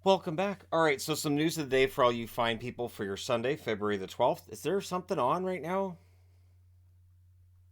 Welcome back. All right, so some news of the day for all you fine people for your Sunday, February the 12th. Is there something on right now?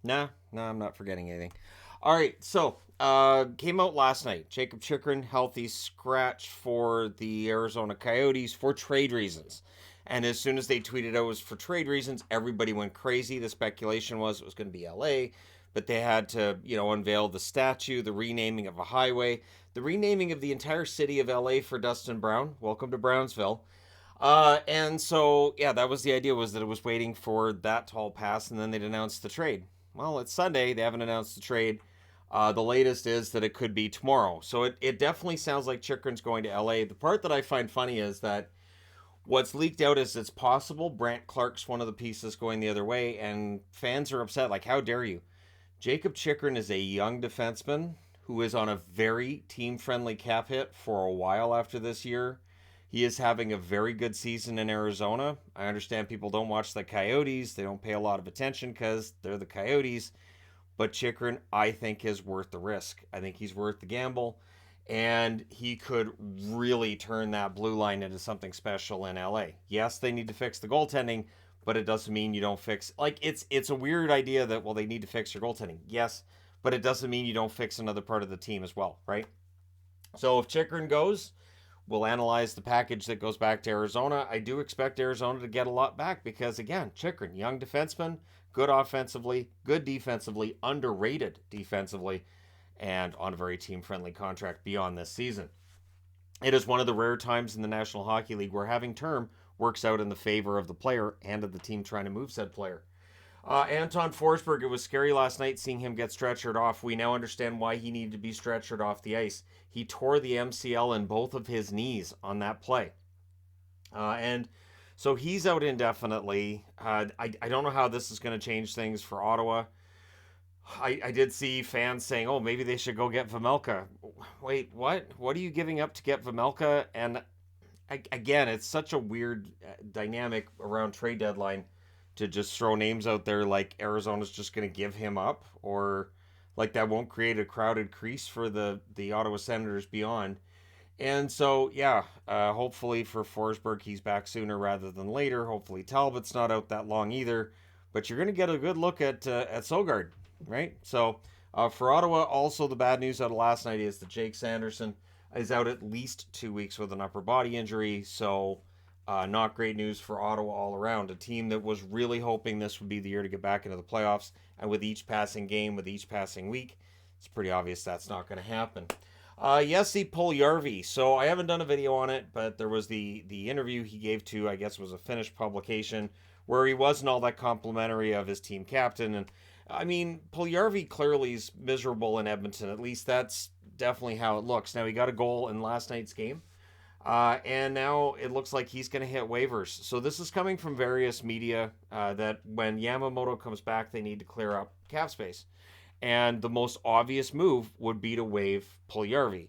Nah, I'm not forgetting anything. All right, so came out last night. Jacob Chikrin, healthy scratch for the Arizona Coyotes for trade reasons. And as soon as they tweeted out it was for trade reasons, everybody went crazy. The speculation was it was going to be LA, but they had to, unveil the statue, the renaming of a highway, the renaming of the entire city of LA for Dustin Brown. Welcome to Brownsville. And so, yeah, that was the idea, was that it was waiting for that to all pass, and then they'd announce the trade. Well, it's Sunday. They haven't announced the trade. The latest is that it could be tomorrow. So it definitely sounds like Chikrin's going to LA. The part that I find funny is that what's leaked out is it's possible Brant Clark's one of the pieces going the other way, and fans are upset. Like, how dare you? Jacob Chikrin is a young defenseman who is on a very team friendly cap hit for a while after this year. He is having a very good season in Arizona. I understand people don't watch the Coyotes. They don't pay a lot of attention because they're the Coyotes. But Chikrin, I think, is worth the risk. I think he's worth the gamble. And he could really turn that blue line into something special in LA. Yes, they need to fix the goaltending, but it doesn't mean you don't fix, like, it's a weird idea that, well, they need to fix your goaltending. Yes, but it doesn't mean you don't fix another part of the team as well, right? So if Chikrin goes, we'll analyze the package that goes back to Arizona. I do expect Arizona to get a lot back because, again, Chikrin, young defenseman, good offensively, good defensively, underrated defensively, and on a very team friendly contract beyond this season. It is one of the rare times in the National Hockey League where having term works out in the favor of the player and of the team trying to move said player. Anton Forsberg, it was scary last night seeing him get stretchered off. We now understand why he needed to be stretchered off the ice. He tore the MCL in both of his knees on that play. And so he's out indefinitely. I don't know how this is going to change things for Ottawa. I did see fans saying, oh, maybe they should go get Vamelka. Wait, what? What are you giving up to get Vamelka? And again, it's such a weird dynamic around trade deadline to just throw names out there like Arizona's just going to give him up, or like that won't create a crowded crease for the Ottawa Senators beyond. And so, yeah, hopefully for Forsberg, he's back sooner rather than later. Hopefully Talbot's not out that long either. But you're going to get a good look at Sogard, right? So for Ottawa, also the bad news out of last night is that Jake Sanderson is out at least 2 weeks with an upper body injury. So not great news for Ottawa all around. A team that was really hoping this would be the year to get back into the playoffs. And with each passing game, with each passing week, it's pretty obvious that's not going to happen. Jesse Puljujarvi. So I haven't done a video on it, but there was the interview he gave to, I guess, was a Finnish publication where he wasn't all that complimentary of his team captain. And I mean, Puljujarvi clearly is miserable in Edmonton. At least that's definitely how it looks. Now he got a goal in last night's game. And now it looks like he's going to hit waivers. So this is coming from various media that when Yamamoto comes back, they need to clear up cap space. And the most obvious move would be to waive Puljujarvi.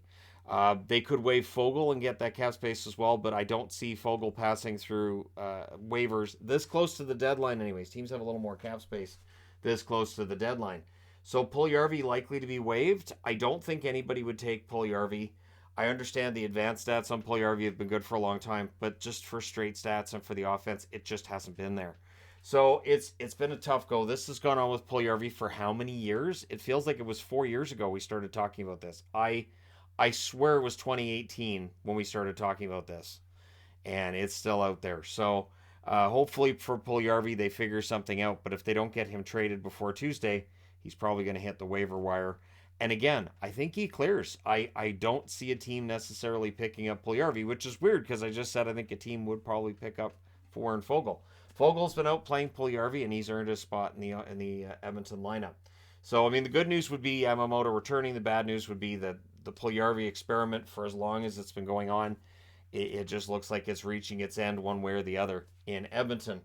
They could waive Foegele and get that cap space as well, but I don't see Foegele passing through waivers this close to the deadline anyways. Teams have a little more cap space this close to the deadline. So Puljujarvi likely to be waived. I don't think anybody would take Puljujarvi. I understand the advanced stats on Puljujarvi have been good for a long time, but just for straight stats and for the offense, it just hasn't been there. So it's been a tough go. This has gone on with Puljujarvi for how many years? It feels like it was 4 years ago we started talking about this. I swear it was 2018 when we started talking about this, and it's still out there. So hopefully for Puljujarvi they figure something out. But if they don't get him traded before Tuesday, he's probably going to hit the waiver wire. And again, I think he clears. I don't see a team necessarily picking up Puljujarvi, which is weird because I just said I think a team would probably pick up Four Foegele. Fogel's been out playing Puljujarvi, and he's earned a spot in the Edmonton lineup. So, I mean, the good news would be Yamamoto returning. The bad news would be that the Puljujarvi experiment, for as long as it's been going on, it just looks like it's reaching its end one way or the other in Edmonton.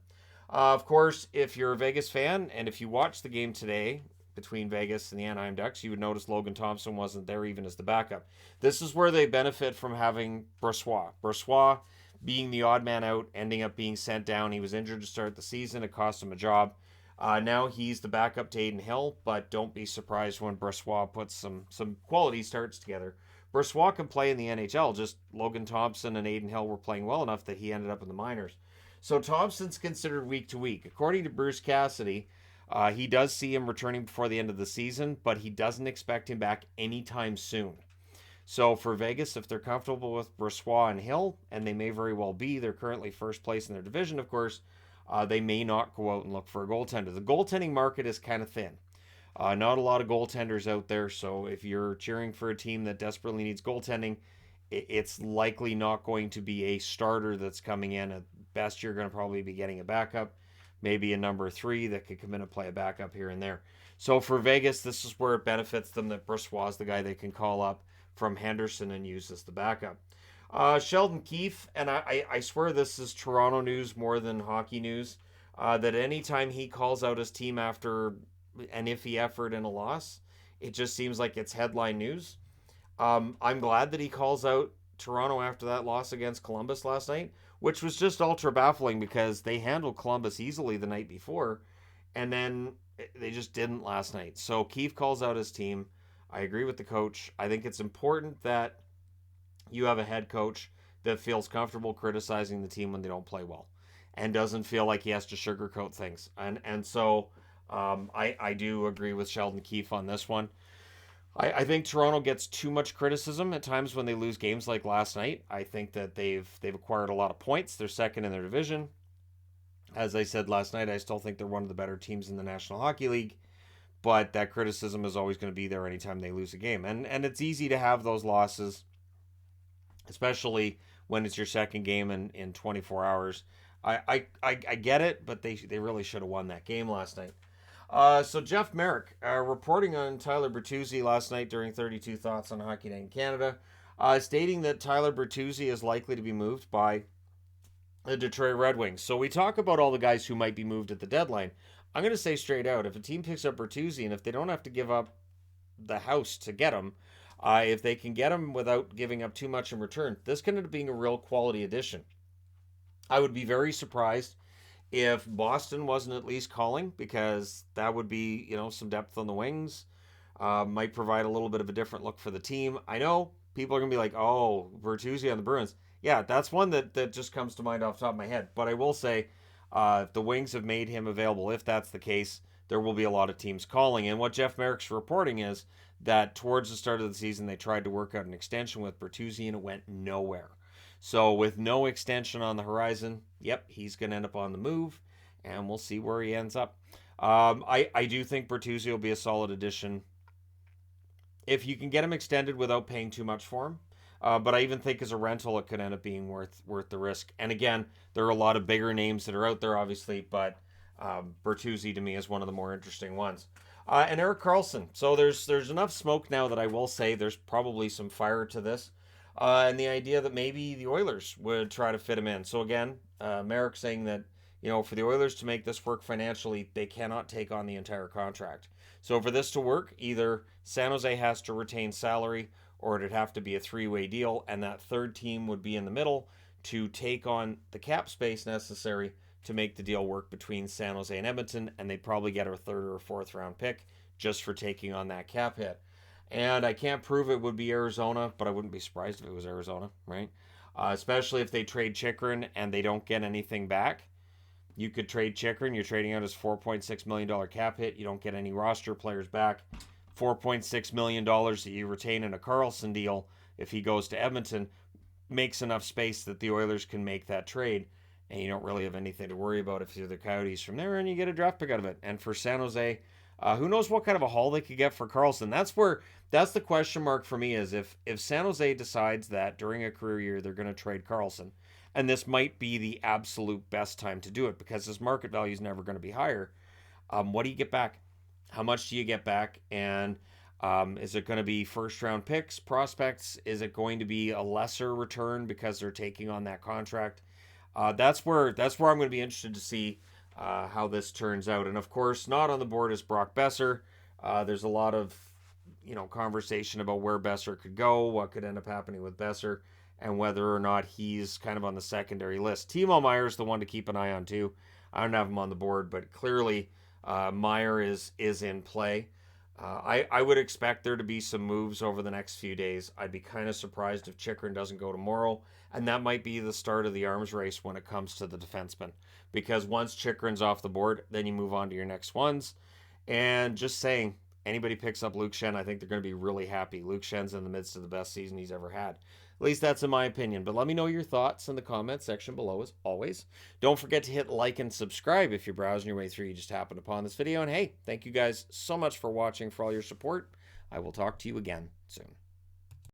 Of course, if you're a Vegas fan, and if you watched the game today between Vegas and the Anaheim Ducks, you would notice Logan Thompson wasn't there even as the backup. This is where they benefit from having Brossoit. Brossoit being the odd man out, ending up being sent down. He was injured to start the season. It cost him a job. Now he's the backup to Aiden Hill, but don't be surprised when Brossoit puts some quality starts together Brossoit can play in the NHL. Just Logan Thompson and Aiden Hill were playing well enough that he ended up in the minors. So Thompson's considered week to week. According to Bruce Cassidy, he does see him returning before the end of the season, but he doesn't expect him back anytime soon. So for Vegas, if they're comfortable with Brossoit and Hill, and they may very well be, they're currently first place in their division, of course, they may not go out and look for a goaltender. The goaltending market is kind of thin. Not a lot of goaltenders out there, so if you're cheering for a team that desperately needs goaltending, it's likely not going to be a starter that's coming in. At best, you're going to probably be getting a backup, maybe a number three that could come in and play a backup here and there. So for Vegas, this is where it benefits them that Brossoit is the guy they can call up from Henderson and use as the backup. Sheldon Keefe, and I swear this is Toronto news more than hockey news, that anytime he calls out his team after an iffy effort and a loss, it just seems like it's headline news. I'm glad that he calls out Toronto after that loss against Columbus last night, which was just ultra baffling because they handled Columbus easily the night before, and then they just didn't last night. So Keefe calls out his team. I agree with the coach. I think it's important that you have a head coach that feels comfortable criticizing the team when they don't play well and doesn't feel like he has to sugarcoat things. And so I do agree with Sheldon Keefe on this one. I think Toronto gets too much criticism at times when they lose games like last night. I think that they've acquired a lot of points. They're second in their division. As I said last night, I still think they're one of the better teams in the National Hockey League. But that criticism is always going to be there anytime they lose a game. And it's easy to have those losses, especially when it's your second game in 24 hours. I get it, but they really should have won that game last night. So Jeff Merrick, reporting on Tyler Bertuzzi last night during 32 Thoughts on Hockey Night in Canada, stating that Tyler Bertuzzi is likely to be moved by the Detroit Red Wings. So we talk about all the guys who might be moved at the deadline. I'm going to say straight out, if a team picks up Bertuzzi and if they don't have to give up the house to get him, if they can get him without giving up too much in return, this can end up being a real quality addition. I would be very surprised if Boston wasn't at least calling, because that would be, some depth on the wings. Might provide a little bit of a different look for the team. I know people are going to be like, oh, Bertuzzi on the Bruins. Yeah, that's one that just comes to mind off the top of my head. But I will say, if the Wings have made him available, if that's the case, there will be a lot of teams calling. And what Jeff Merrick's reporting is that towards the start of the season, they tried to work out an extension with Bertuzzi, and it went nowhere. So with no extension on the horizon, yep, he's going to end up on the move, and we'll see where he ends up. I do think Bertuzzi will be a solid addition if you can get him extended without paying too much for him. But I even think as a rental, it could end up being worth the risk. And again, there are a lot of bigger names that are out there, obviously, but Bertuzzi to me is one of the more interesting ones. And Erik Karlsson. So there's enough smoke now that I will say there's probably some fire to this. And the idea that maybe the Oilers would try to fit him in. So again, Merrick saying that, for the Oilers to make this work financially, they cannot take on the entire contract. So for this to work, either San Jose has to retain salary or it'd have to be a three-way deal, and that third team would be in the middle to take on the cap space necessary to make the deal work between San Jose and Edmonton, and they'd probably get a third or a fourth round pick just for taking on that cap hit. And I can't prove it would be Arizona, but I wouldn't be surprised if it was Arizona, right? Especially if they trade Chyrchun and they don't get anything back. You could trade Chyrchun. You're trading out his $4.6 million cap hit. You don't get any roster players back. $4.6 million that you retain in a Karlsson deal, if he goes to Edmonton, makes enough space that the Oilers can make that trade. And you don't really have anything to worry about if you're the Coyotes from there, and you get a draft pick out of it. And for San Jose, who knows what kind of a haul they could get for Karlsson. That's the question mark for me, is if San Jose decides that during a career year they're going to trade Karlsson, and this might be the absolute best time to do it because his market value is never going to be higher. What do you get back? How much do you get back? And is it going to be first round picks, prospects? Is it going to be a lesser return because they're taking on that contract? That's where I'm going to be interested to see how this turns out. And of course, not on the board is Brock Boeser. There's a lot of conversation about where Boeser could go, what could end up happening with Boeser, and whether or not he's kind of on the secondary list. Timo Meier's the one to keep an eye on too. I don't have him on the board, but clearly Meier is in play. I would expect there to be some moves over the next few days. I'd be kind of surprised if Chikrin doesn't go tomorrow, and that might be the start of the arms race when it comes to the defenseman. Because once Chikrin's off the board, then you move on to your next ones. And just saying, anybody picks up Luke Shen, I think they're going to be really happy. Luke Shen's in the midst of the best season he's ever had. At least that's in my opinion. But let me know your thoughts in the comment section below as always. Don't forget to hit like and subscribe if you're browsing your way through. You just happened upon this video. And hey, thank you guys so much for watching, for all your support. I will talk to you again soon.